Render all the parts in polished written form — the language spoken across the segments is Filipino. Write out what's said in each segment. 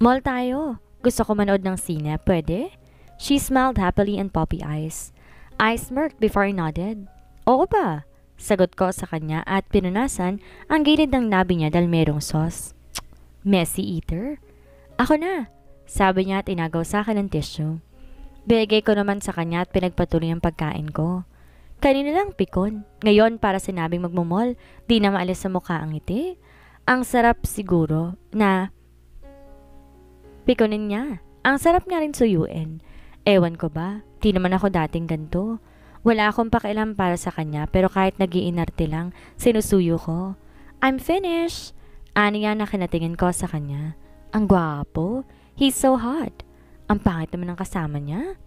Mall tayo. Gusto ko manood ng sine. Pwede? She smiled happily and puppy eyes. I smirked before I nodded. Oo ba? Sagot ko sa kanya at pinunasan ang gilid ng labi niya dahil merong sauce. Messy eater? Ako na. Sabi niya at inagaw sa akin ng tissue. Binigay ko naman sa kanya at pinagpatuloy ang pagkain ko. Kanina lang pikon. Ngayon para sinabing magmumol, di na maalis sa mukha ang ngiti. Ang sarap siguro na pikonin niya. Ang sarap nga rin suyuin. Ewan ko ba, di naman ako dating ganito. Wala akong pakialam para sa kanya pero kahit nagiinarte lang, sinusuyo ko. I'm finished! Aniya na kinatingin ko sa kanya. Ang gwapo. He's so hot. Ang pangit naman ng kasama niya.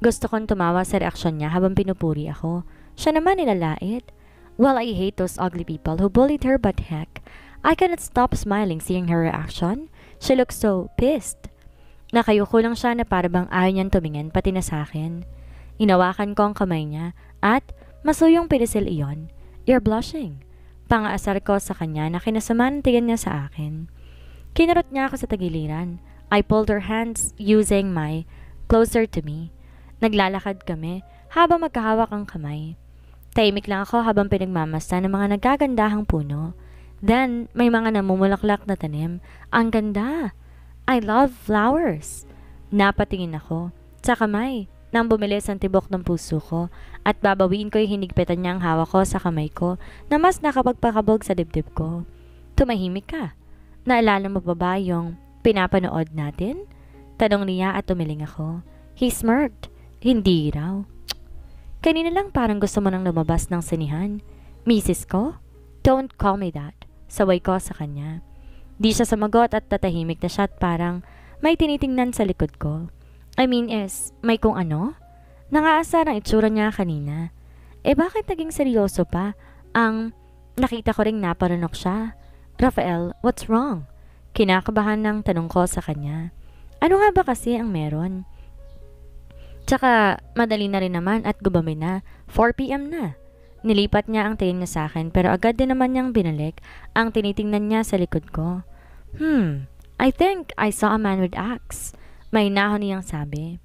Gusto kong tumawa sa reaksyon niya habang pinupuri ako. Siya naman nilalait. Well, I hate those ugly people who bullied her but heck, I cannot stop smiling seeing her reaction. She looks so pissed. Nakayuko lang siya na parabang ayaw niyang tumingin pati na sa akin. Inawakan ko ang kamay niya at masuyong pinisil iyon. You're blushing. Pangaasar ko sa kanya na kinasamaan tingin niya sa akin. Kinarot niya ako sa tagiliran. I pulled her hands using my closer to me. Naglalakad kami habang magkahawak ang kamay. Tahimik lang ako habang pinagmamasta ng mga nagagandahang puno. Then, may mga namumulaklak na tanim. Ang ganda! I love flowers! Napatingin ako sa kamay nang bumilis ang tibok ng puso ko at babawiin ko yung hinigpitan niyang hawak ko sa kamay ko na mas nakapagpakabog sa dibdib ko. Tumahimik ka. Naalala mo ba yung pinapanood natin? Tanong niya at tumiling ako. He smirked. Hindi raw. Kanina lang parang gusto mo nang lumabas ng sinihan. Misis ko? Don't call me that. Saway ko sa kanya. Di siya sumagot at tatahimik na siya at parang may tinitingnan sa likod ko. I mean may kung ano? Nangaasar ang itsura niya kanina. Bakit naging seryoso pa? Ang nakita ko ring naparanok siya. Rafael, what's wrong? Kinakabahan ng tanong ko sa kanya. Ano nga ba kasi ang meron? Tsaka madali na rin naman at gubamin na. 4 p.m. na. Nilipat niya ang tingin niya sa akin pero agad din naman niyang binalik ang tinitingnan niya sa likod ko. I think I saw a man with axe. May nahon niyang sabi.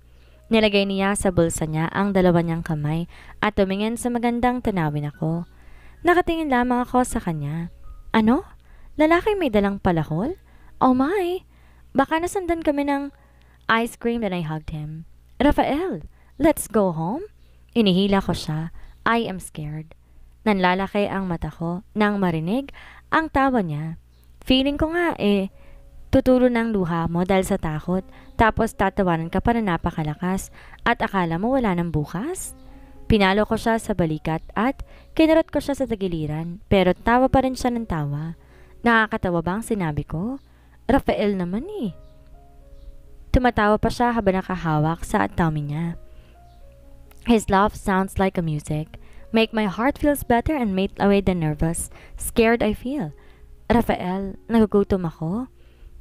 Nilagay niya sa bulsa niya ang dalawa niyang kamay at tumingin sa magandang tanawin ako. Nakatingin lamang ako sa kanya. Ano? Lalaking may dalang palahol? Oh my! Baka nasandan kami ng ice cream and I hugged him. Rafael, let's go home? Inihila ko siya. I am scared. Nanlalaki ang mata ko nang marinig ang tawa niya. Feeling ko nga tuturo ng luha mo dahil sa takot, tapos tatawanan ka pa na napakalakas at akala mo wala ng bukas? Pinalo ko siya sa balikat at kinarot ko siya sa tagiliran, pero tawa pa rin siya ng tawa. Nakakatawa ba ang sinabi ko? Rafael naman eh. Tumatawa pa siya habang nakahawak sa tummy niya. His laugh sounds like a music. Make my heart feels better and melt away the nervous, scared I feel. Rafael, nagugutom ako?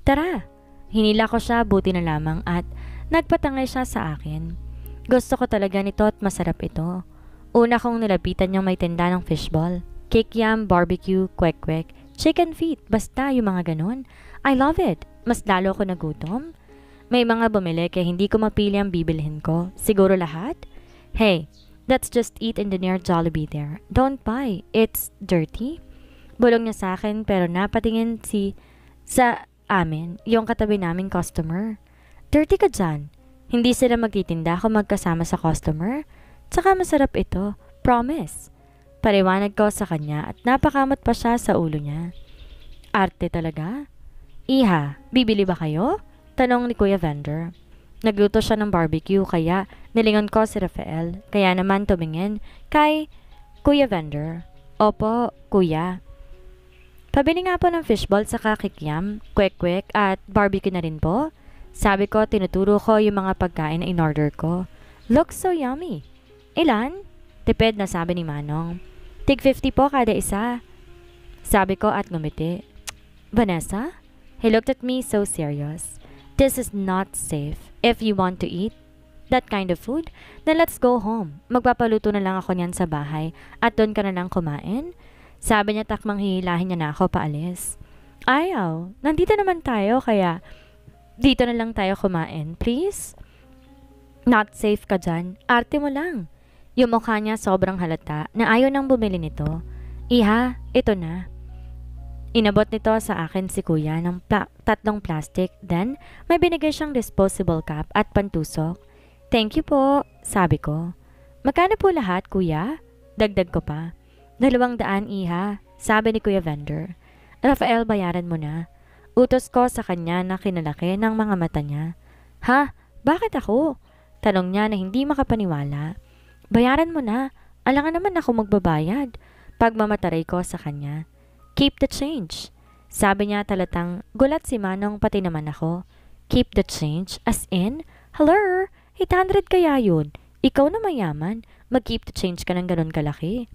Tara! Hinila ko siya buti na lamang at nagpatangay siya sa akin. Gusto ko talaga nito at masarap ito. Una kong nilapitan niyang may tinda ng fishball, kikiam, barbecue, kwek-kwek, chicken feet, basta yung mga ganun. I love it. Mas lalo ko nagutom. May mga bumili kaya hindi ko mapili ang bibilhin ko. Siguro lahat? Hey, let's just eat in the near Jollibee there. Don't buy. It's dirty. Bulong niya sa akin pero napatingin sa amin, yung katabi naming customer. Dirty ka dyan. Hindi sila magtitinda kung magkasama sa customer. Tsaka masarap ito. Promise. Paliwanag ko sa kanya at napakamot pa siya sa ulo niya. Arte talaga? Iha, bibili ba kayo? Tanong ni Kuya Vendor. Nagluto siya ng barbecue kaya nilingon ko si Rafael. Kaya naman tumingin kay Kuya Vendor. Opo, Kuya. Pabili nga po ng fishball sa kikiam, kwek-kwek at barbecue na rin po. Sabi ko, tinuturo ko yung mga pagkain na in-order ko. Looks so yummy. Ilan? Tipid na sabi ni Manong. Tig 50 po kada isa. Sabi ko at ngumiti. Vanessa? He looked at me so serious. This is not safe. If you want to eat that kind of food, then let's go home. Magpapaluto na lang ako niyan sa bahay at doon ka na lang kumain. Sabi niya takmang hihilahin niya na ako paalis. Ayaw, nandito naman tayo kaya Dito na lang tayo kumain, please? Not safe ka dyan. Arte mo lang. Yung mukha niya sobrang halata na ayaw nang bumili nito. Iha, ito na. Inabot nito sa akin si kuya ng tatlong plastic. Then, may binigay siyang disposable cup at pantusok. Thank you po, sabi ko. Magkano po lahat, kuya? Dagdag ko pa. 200 iha, sabi ni kuya vendor. Rafael, bayaran mo na. Utos ko sa kanya na kinalaki ng mga mata niya. Ha? Bakit ako? Tanong niya na hindi makapaniwala. Bayaran mo na. Alangan naman ako magbabayad. Pagmamataray ko sa kanya. Keep the change. Sabi niya talatang gulat si Manong pati naman ako. Keep the change? As in? Hello? 800 kaya yun. Ikaw na mayaman. Mag-keep the change ka ng ganun kalaki.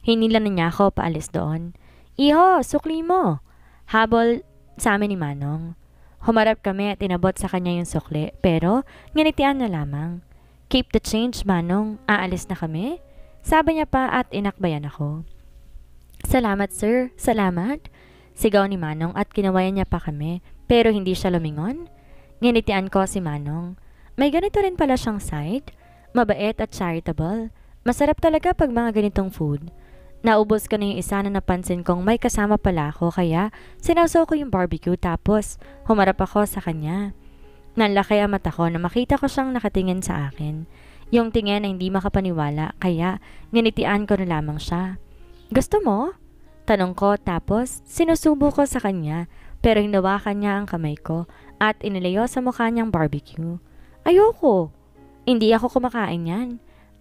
Hinila na niya ako paalis doon. Iho, sukli mo. Habol sa amin ni Manong. Humarap kami at inabot sa kanya yung sukli, pero nganitian na lamang. Keep the change, Manong. Aalis na kami? Sabi niya pa at inakbayan ako. Salamat, sir. Salamat. Sigaw ni Manong at kinawayan niya pa kami, pero hindi siya lumingon. Nginitian ko si Manong. May ganito rin pala siyang side. Mabait at charitable. Masarap talaga pag mga ganitong food. Naubos ko na yung isa na napansin kong may kasama pala ako kaya sinawsaw ko yung barbecue tapos humarap ako sa kanya. Nanlaki ang mata ko na makita ko siyang nakatingin sa akin. Yung tingin na hindi makapaniwala kaya nginitian ko na lamang siya. Gusto mo? Tanong ko tapos sinusubo ko sa kanya pero hinawakan niya ang kamay ko at inilayo sa mukha niyang barbecue. Ayoko. Hindi ako kumakain yan.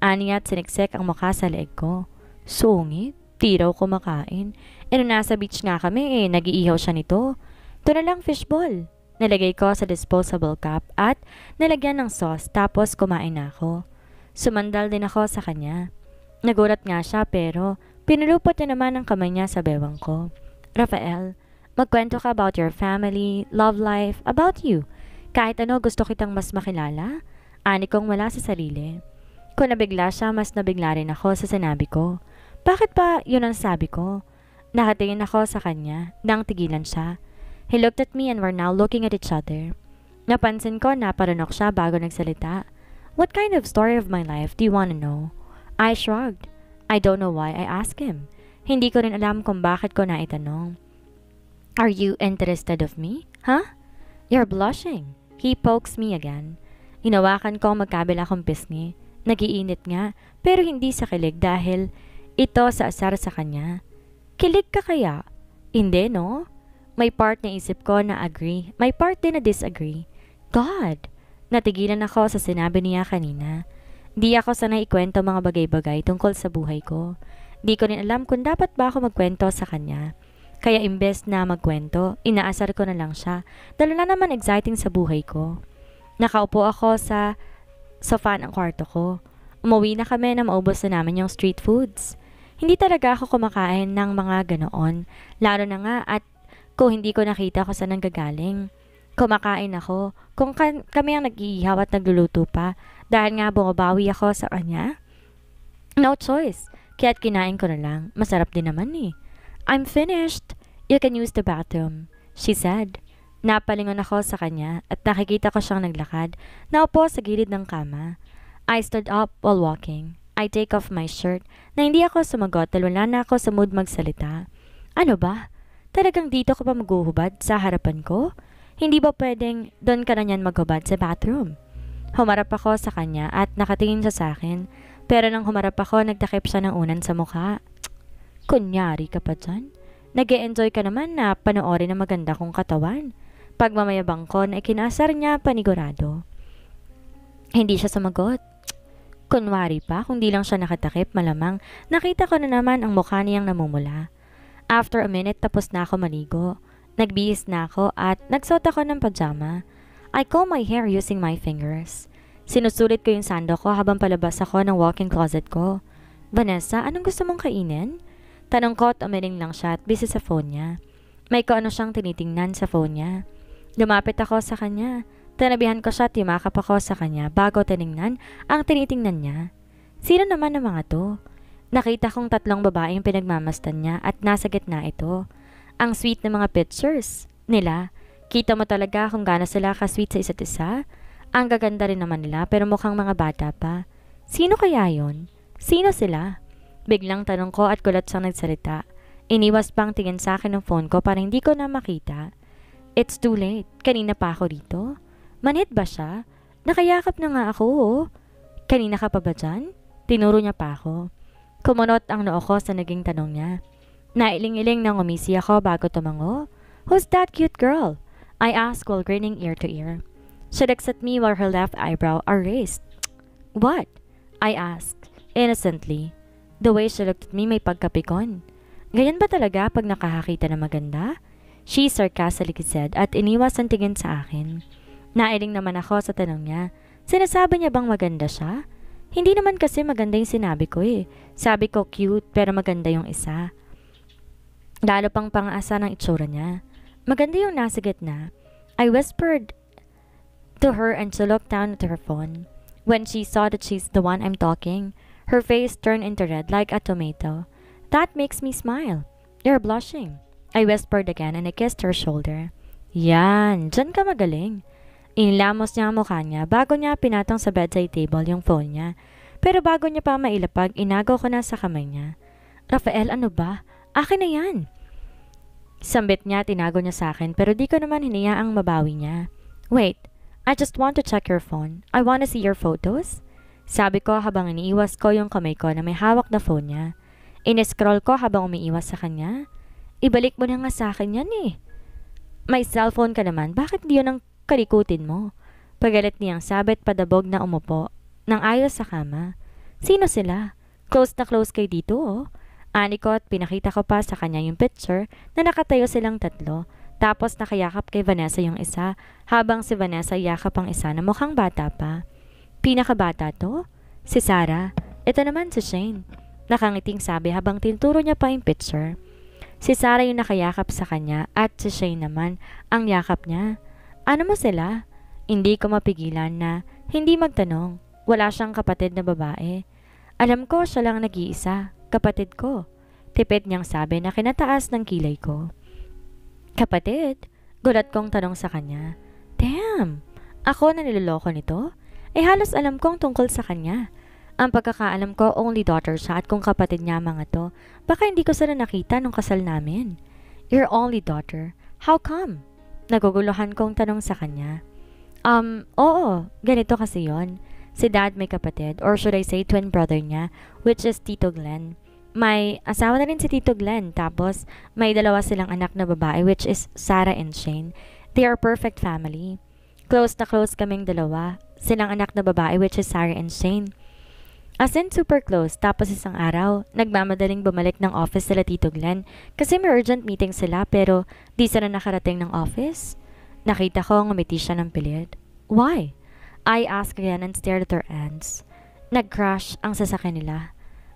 Ani at siniksik ang mukha sa leeg ko. Sungit? Di raw kumakain. Nung nasa beach nga kami nag-iihaw siya nito. Ito na lang fishball. Nalagay ko sa disposable cup at nalagyan ng sauce tapos kumain na ako. Sumandal din ako sa kanya. Nagulat nga siya pero pinulupot niya naman ang kamay niya sa bewang ko. Rafael, magkwento ka about your family, love life, about you. Kahit ano gusto kitang mas makilala. Ani kong wala sa sarili. Kung nabigla siya, mas nabigla rin ako sa sinabi ko. Bakit pa yun ang sabi ko? Nakatingin ako sa kanya nang tigilan siya. He looked at me and we're now looking at each other. Napansin ko na parunok siya bago nagsalita. What kind of story of my life do you want to know? I shrugged. I don't know why I asked him. Hindi ko rin alam kung bakit ko na itanong. Are you interested of me? Huh? You're blushing. He pokes me again. Hinawakan ko magkabila kong pisngi. Nagiinit nga, pero hindi sa kilig dahil ito sa asar sa kanya. Kilig ka kaya? Hindi, no? May part na isip ko na agree, may part din na disagree. God! Natigilan ako sa sinabi niya kanina. Di ako sanay ikwento mga bagay-bagay tungkol sa buhay ko. Di ko rin alam kung dapat ba ako magkwento sa kanya. Kaya imbes na magkwento, inaasar ko na lang siya dahil na naman exciting sa buhay ko. Nakaupo ako sa sofa ng kwarto ko. Umuwi na kami na maubos na namin yung street foods. Hindi talaga ako kumakain ng mga ganoon, lalo na nga at kung hindi ko nakita ko saan nanggagaling. Kumakain ako kung kami ang nag-iihaw at nagluluto pa dahil nga bumabawi ako sa kanya. No choice, kaya't kinain ko na lang. Masarap din naman eh. I'm finished. You can use the bathroom, she said. Napalingon ako sa kanya at nakikita ko siyang naglakad. Naupo sa gilid ng kama. I stood up while walking. I take off my shirt na hindi ako sumagot dahil wala na ako sa mood magsalita. Ano ba? Talagang dito ko pa maghuhubad sa harapan ko? Hindi ba pwedeng doon ka na niyan maghubad sa bathroom? Humarap ako sa kanya at nakatingin siya sa akin. Pero nang humarap ako, nagtakip siya ng unan sa mukha. Kunyari ka pa dyan. Nag-e-enjoy ka naman na panoorin ang maganda kong katawan. Pagmamayabang ko na ikinasar niya panigurado. Hindi siya sumagot. Kunwari pa, kung di lang siya nakatakip, malamang nakita ko na naman ang mukha niyang namumula. After a minute, tapos na ako maligo. Nagbihis na ako at nagsuot ako ng pajama. I comb my hair using my fingers. Sinusulit ko yung sando ko habang palabas ako ng walk-in closet ko. Vanessa, anong gusto mong kainin? Tanong ko at umiling lang siya at busy sa phone niya. May kung ano siyang tinitingnan sa phone niya. Lumapit ako sa kanya. Tinabihan ko siya at yumakap ako sa kanya bago tiningnan ang tinitingnan niya. Sino naman ang mga to? Nakita kong 3 babaeng pinagmamastan niya at nasa gitna ito. Ang sweet na mga pictures nila. Kita mo talaga kung gaano sila ka-sweet sa isa't isa. Ang gaganda rin naman nila pero mukhang mga bata pa. Sino kaya yon? Sino sila? Biglang tanong ko at gulat siyang nagsalita. Iniwas pang tingin sa akin ng phone ko para hindi ko na makita. It's too late. Kanina pa ako dito. Manhid ba siya? Nakayakap na nga ako, oh. Kanina ka pa ba dyan? Tinuro niya pa ako. Kumunot ang noo ko sa naging tanong niya. Nailing-iling nang umisi ako bago tumango. Who's that cute girl? I asked while grinning ear to ear. She looks at me while her left eyebrow are raised. What? I asked, innocently. The way she looked at me may pagkapikon. Ganyan ba talaga pag nakakakita na maganda? She sarcastically said at iniwas ang tingin sa akin. Nailing naman ako sa tanong niya. Sinasabi niya bang maganda siya? Hindi naman kasi maganda yung sinabi ko eh. Sabi ko cute pero maganda yung isa. Lalo pang pang-asa ng itsura niya. Maganda yung nasa gitna. I whispered to her and she looked down at her phone. When she saw that she's the one I'm talking, her face turned into red like a tomato. That makes me smile. You're blushing. I whispered again and I kissed her shoulder. Yan, dyan ka magaling. Inilamos niya ang mukha niya bago niya pinatong sa bedside table yung phone niya. Pero bago niya pa mailapag, inagaw ko na sa kamay niya. Rafael, ano ba? Akin na yan. Sambit niya, tinago niya sa akin pero di ko naman hiniyaang mabawi niya. Wait, I just want to check your phone. I want to see your photos. Sabi ko habang iniiwas ko yung kamay ko na may hawak na phone niya. Inescroll ko habang umiiwas sa kanya. Ibalik mo na nga sa akin yan eh. May cellphone ka naman, bakit di yun ang kalikutin mo? Pagalit niyang sabit padabog na umupo nang ayos sa kama. Sino sila? Close na close kayo dito oh. Ani ko at pinakita ko pa sa kanya yung picture na nakatayo silang tatlo. Tapos nakayakap kay Vanessa yung isa habang si Vanessa yakap ang isa na mukhang bata pa. Pinakabata to? Si Sarah. Ito naman si Shane. Nakangiting sabi habang tinuturo niya pa yung picture. Si Sarah yung nakayakap sa kanya at si Shane naman ang yakap niya. Ano mo sila? Hindi ko mapigilan na hindi magtanong. Wala siyang kapatid na babae. Alam ko siya lang nag-iisa. Kapatid ko. Tipid niyang sabi na kinataas ng kilay ko. Kapatid? Gulat kong tanong sa kanya. Damn! Ako na niloloko nito? Halos alam kong tungkol sa kanya. Ang pagkakaalam ko, only daughter siya at kung kapatid niya mga to, baka hindi ko sila nakita nung kasal namin. Your only daughter? How come? Naguguluhan kong tanong sa kanya. Oo, ganito kasi yon. Si dad may kapatid, or should I say twin brother niya, which is Tito Glenn. May asawa na rin si Tito Glenn, tapos may dalawa silang anak na babae, which is Sarah and Shane. They are perfect family. Close na close kaming dalawa. Silang anak na babae, which is Sarah and Shane. As in super close, tapos isang araw, nagmamadaling bumalik ng office sila Tito Glenn kasi may urgent meeting sila pero di sila nakarating ng office. Nakita ko ngumiti siya ng pilit. Why? I asked again and stared at her aunts. Nag-crash ang sasakyan nila.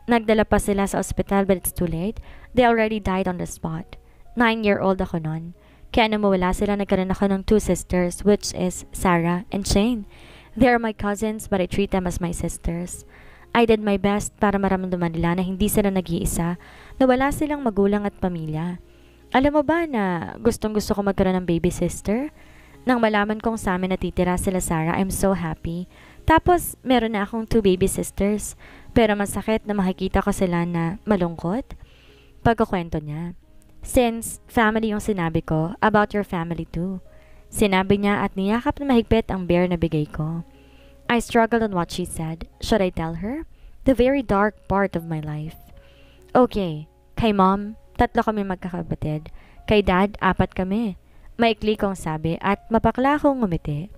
Nagdala pa sila sa ospital but it's too late. They already died on the spot. 9-year-old ako nun. Kaya nang mawala sila, nagkaroon ako ng 2 sisters which is Sarah and Shane. They are my cousins but I treat them as my sisters. I did my best para maramdaman nila na hindi sila nag-iisa, na wala silang magulang at pamilya. Alam mo ba na gustong-gusto ko magkaroon ng baby sister? Nang malaman kong sa amin natitira sila Sarah, I'm so happy. Tapos, meron na akong 2 baby sisters. Pero masakit na makikita ko sila na malungkot. Pagkukwento niya. Since family yung sinabi ko, about your family too. Sinabi niya at niyakap na mahigpit ang bear na bigay ko. I struggled on what she said. Should I tell her? The very dark part of my life. Okay. Kay mom, 3 kami magkakapatid. Kay dad, 4 kami. Maikli kong sabi at mapakla akong ngumiti.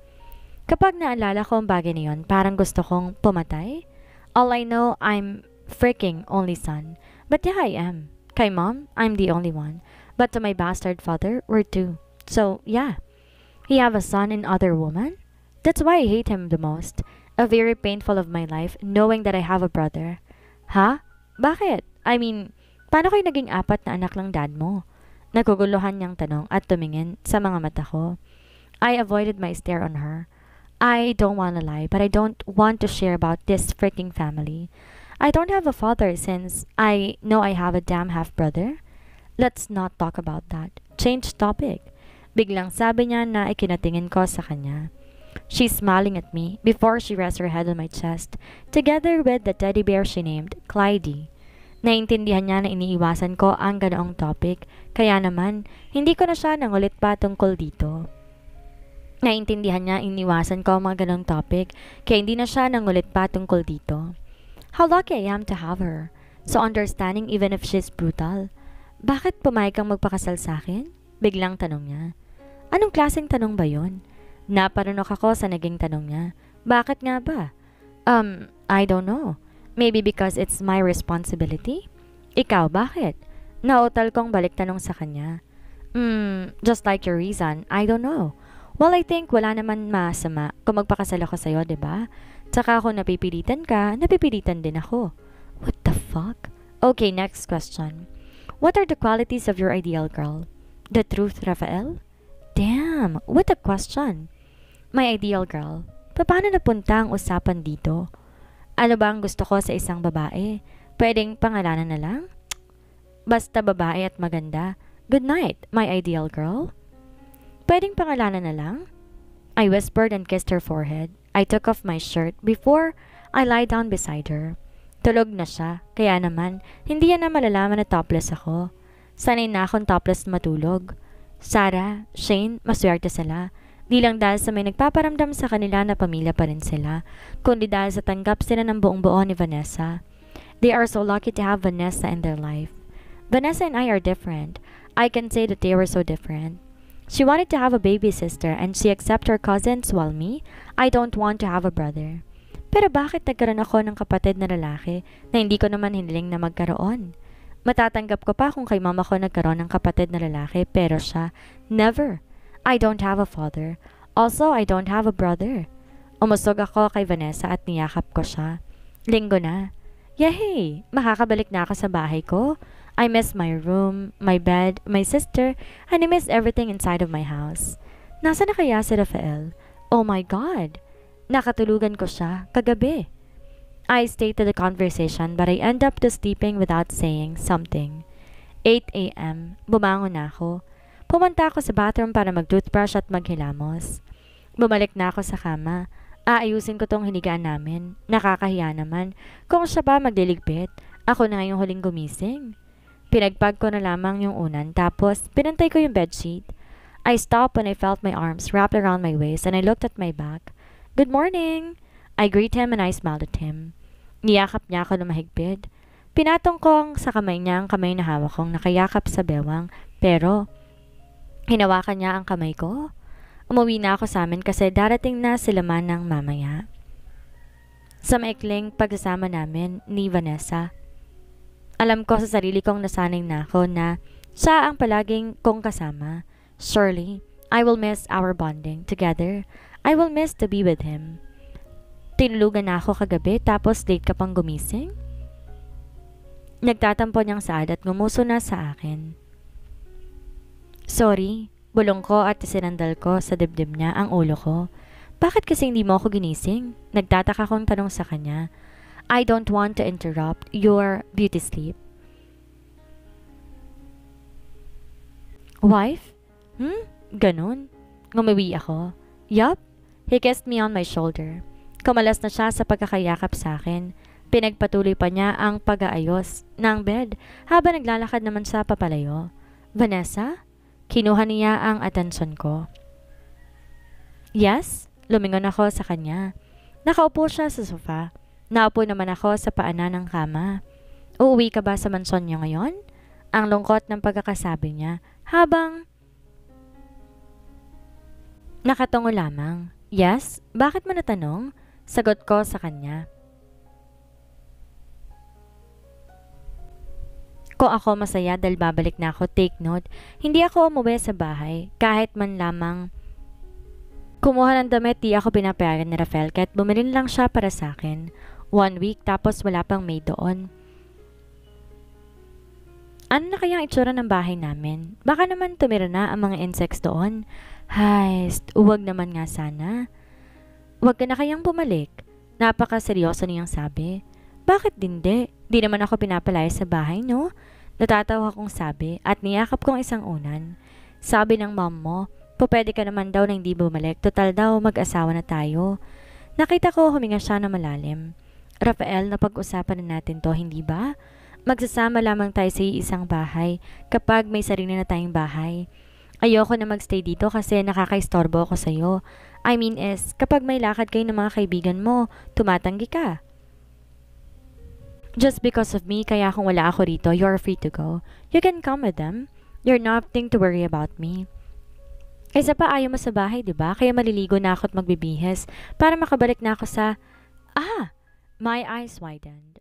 Kapag naalala ko ang bagay na yun, parang gusto kong pumatay. All I know, I'm freaking only son. But yeah, I am. Kay mom, I'm the only one. But to my bastard father, we're 2. So, yeah. He have a son and other woman? That's why I hate him the most. A very painful of my life, knowing that I have a brother. Ha? Bakit? I mean, paano kayo naging 4 na anak ng dad mo? Naguguluhan niyang tanong at tumingin sa mga mata ko. I avoided my stare on her. I don't want to lie, but I don't want to share about this freaking family. I don't have a father since I know I have a damn half-brother. Let's not talk about that. Change topic. Biglang sabi niya na ikinatingin ko sa kanya. She's smiling at me before she rests her head on my chest, together with the teddy bear she named Clyde. Naintindihan niya na iniiwasan ko ang ganoong topic, kaya naman, hindi ko na siya nangulit pa tungkol dito. Naintindihan niya iniwasan ko ang mga ganoong topic, kaya hindi na siya nangulit pa tungkol dito. How lucky I am to have her. So understanding even if she's brutal. Bakit pumayag kang magpakasal sa akin? Biglang tanong niya. Anong klaseng tanong ba yon? Napanunok ako sa naging tanong niya. Bakit nga ba? I don't know. Maybe because it's my responsibility? Ikaw, bakit? Nautal kong balik tanong sa kanya. Just like your reason, I don't know. Well, I think wala naman masama kung magpakasal ako sa'yo, diba? Tsaka ako napipilitan ka, napipilitan din ako. What the fuck? Okay, next question. What are the qualities of your ideal girl? The truth, Rafael? Damn, what a question. My ideal girl. Paano napunta ang usapan dito? Ano ba ang gusto ko sa isang babae? Pwedeng pangalanan na lang? Basta babae at maganda. Good night, my ideal girl. Pwedeng pangalanan na lang? I whispered and kissed her forehead. I took off my shirt before I lie down beside her. Tulog na siya, kaya naman, hindi yan na malalaman na topless ako. Sanay na akong topless matulog. Sarah, Shane, maswerte sila. Di lang dahil sa may nagpaparamdam sa kanila na pamilya pa rin sila, kundi dahil sa tanggap sila ng buong-buo ni Vanessa. They are so lucky to have Vanessa in their life. Vanessa and I are different. I can say that they were so different. She wanted to have a baby sister and she accepted her cousins while me, I don't want to have a brother. Pero bakit nagkaroon ako ng kapatid na lalaki na hindi ko naman hiniling na magkaroon? Matatanggap ko pa kung kay mama ko nagkaroon ng kapatid na lalaki pero siya, never. I don't have a father. Also, I don't have a brother. Umusog ako kay Vanessa at niyakap ko siya. Linggo na. Yay! Makakabalik na ako sa bahay ko. I miss my room, my bed, my sister, and I miss everything inside of my house. Nasaan na kaya si Rafael? Oh my God! Nakatulugan ko siya kagabi. I stayed to the conversation but I end up to sleeping without saying something. 8 a.m. Bumangon na ako. Pumunta ako sa bathroom para mag-toothbrush at maghilamos. Bumalik na ako sa kama. Aayusin ko tong hinigaan namin. Nakakahiya naman. Kung siya ba magliligpit, ako na ngayong huling gumising. Pinagpag ko na lamang yung unan tapos pinantay ko yung bedsheet. I stopped when I felt my arms wrapped around my waist and I looked at my back. Good morning! I greeted him and I smiled at him. Niyakap niya ako na mahigpit. Pinatong ko sa kamay niya ang kamay na hawak kong nakayakap sa bewang pero hinawakan niya ang kamay ko. Umuwi na ako sa amin kasi darating na sila man ng mamaya. Sa maikling pagsasama namin ni Vanessa, alam ko sa sarili kong nasanay na ako na siya ang palaging kong kasama. Surely, I will miss our bonding together. I will miss to be with him. Tinulugan na ako kagabi tapos late ka pang gumising? Nagtatampo niyang saad at ngumuso na sa akin. Sorry, bulong ko at sinandal ko sa dibdib niya ang ulo ko. Bakit kasi hindi mo ako ginising? Nagtataka kong tanong sa kanya. I don't want to interrupt your beauty sleep. Wife? Ganun? Ngumiwi ako. Yup. He kissed me on my shoulder. Kumalas na siya sa pagkakayakap sa akin. Pinagpatuloy pa niya ang pag-aayos ng bed habang naglalakad naman siya papalayo. Vanessa? Kinuha niya ang atensyon ko. Yes? Lumingon ako sa kanya. Nakaupo siya sa sofa. Naupo naman ako sa paanan ng kama. Uuwi ka ba sa mansyon niyo ngayon? Ang lungkot ng pagkakasabi niya habang nakatungo lamang. Yes? Bakit mo natanong? Sagot ko sa kanya. Kung ako masaya dahil babalik na ako, take note, hindi ako umuwi sa bahay kahit man lamang kumuha ng damit, di ako pinapayagan ni Rafael kahit bumili lang siya para sa akin. 1 week tapos wala pang maid doon. Ano na kaya ang itsura ng bahay namin? Baka naman tumira na ang mga insects doon. Haist, huwag naman nga sana. Huwag ka na kayang bumalik. Napaka-seryoso niyang sabi. Bakit hindi? Di naman ako pinapalaya sa bahay, no? Natatawa kong sabi at niyakap kong isang unan. Sabi ng mom mo, Pupwede ka naman daw na hindi bumalik. Total daw, mag-asawa na tayo. Nakita ko huminga siya na malalim. Rafael, napag-usapan na natin to, hindi ba? Magsasama lamang tayo sa isang bahay kapag may sarili na tayong bahay. Ayoko na magstay dito kasi nakakaistorbo ako sa'yo. I mean kapag may lakad kayo ng mga kaibigan mo, tumatanggi ka. Just because of me, kaya kung wala ako rito, you're free to go. You can come with them. You're nothing to worry about me. Isa pa, ayaw mo sa bahay, di ba? Kaya maliligo na ako at magbibihes para makabalik na ako sa... Ah! My eyes widened.